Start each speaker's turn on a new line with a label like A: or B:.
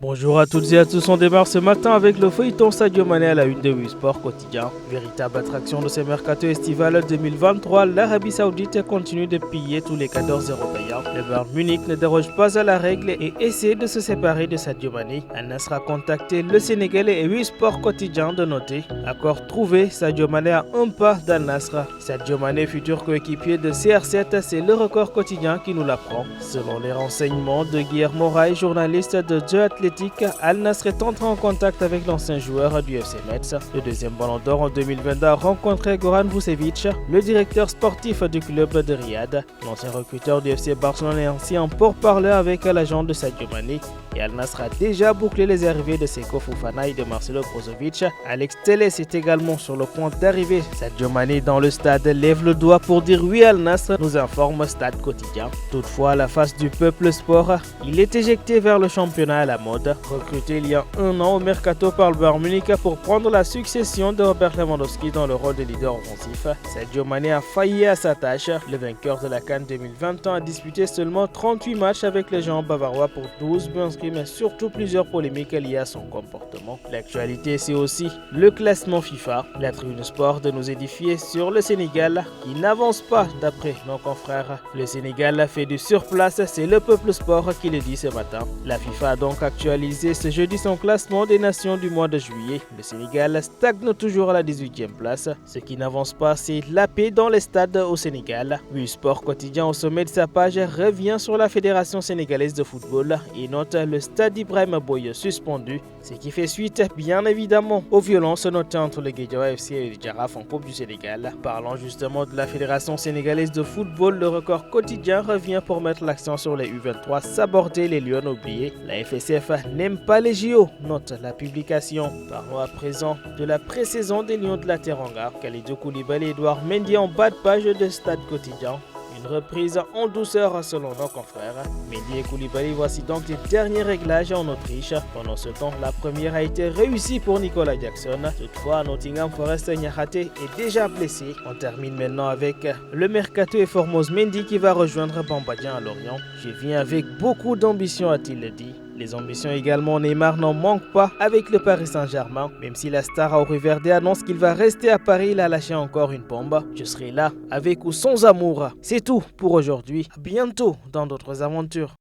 A: Bonjour à toutes et à tous, on démarre ce matin avec le feuilleton Sadio Mané à la une de Sport quotidien. Véritable attraction de ce mercato estival 2023, l'Arabie Saoudite continue de piller tous les cadors européens. Le Bayern Munich ne déroge pas à la règle et essaie de se séparer de Sadio Mané. Al Nassr a contacté le Sénégalais et Sport quotidien de noter. Accord trouvé, Sadio Mané a un pas d'Al Nassr. Sadio Mané, futur coéquipier de CR7, c'est le record quotidien qui nous l'apprend. Selon les renseignements de Guillermo Rai, journaliste de The Athletic, Al Nassr est entré en contact avec l'ancien joueur du FC Metz. Le deuxième ballon d'or en 2022 a rencontré Goran Vucevic, le directeur sportif du club de Riyad. L'ancien recruteur du FC Barcelone est ainsi en pourparlers avec l'agent de Sadio Mané. Et Al Nassr a déjà bouclé les arrivées de Seko Fofana et de Marcelo Brozovic. Alex Telles est également sur le point d'arriver. Sadio Mané dans le stade lève le doigt pour dire oui Al Nassr, nous informe Stade Quotidien. Toutefois, à la face du peuple sport, il est éjecté vers le championnat à la mode. Recruté il y a un an au mercato par le Bayern Munich pour prendre la succession de Robert Lewandowski dans le rôle de leader offensif, Sadio Mané a failli à sa tâche. Le vainqueur de la CAN 2020 a disputé seulement 38 matchs avec les géants bavarois pour 12 buts inscrits, mais surtout plusieurs polémiques liées à son comportement. L'actualité, c'est aussi le classement FIFA. La Tribune Sport de nous édifier sur le Sénégal qui n'avance pas d'après nos confrères. Le Sénégal fait du surplace, c'est le peuple sport qui le dit ce matin. La FIFA a donc actualisé ce jeudi son classement des nations du mois de juillet. Le Sénégal stagne toujours à la 18e place. Ce qui n'avance pas, c'est la paix dans les stades au Sénégal. Sport quotidien au sommet de sa page revient sur la Fédération sénégalaise de football et note le stade Ibrahima Boye suspendu, ce qui fait suite bien évidemment aux violences notées entre le Guédiawaye FC et le Jaraaf en Coupe du Sénégal. Parlant justement de la Fédération sénégalaise de football, le record quotidien revient pour mettre l'accent sur les U23 saborder les Lions oubliés. La FSF n'aime pas les JO, note la publication. Parlons à présent de la pré-saison des Lions de la Teranga. Kalidou Koulibaly et Edouard Mendy en bas de page de Stade Quotidien. Une reprise en douceur selon nos confrères. Mendy et Koulibaly, voici donc les derniers réglages en Autriche. Pendant ce temps, la première a été réussie pour Nicolas Jackson. Toutefois, Nottingham Forest Niakhaté est déjà blessé. On termine maintenant avec le mercato et Formose Mendy qui va rejoindre Bamba Dieng à Lorient. Je viens avec beaucoup d'ambition, a-t-il dit. Les ambitions également, Neymar n'en manque pas avec le Paris Saint-Germain. Même si la star à Verde annonce qu'il va rester à Paris, il a lâché encore une bombe. Je serai là, avec ou sans amour. C'est tout pour aujourd'hui. À bientôt dans d'autres aventures.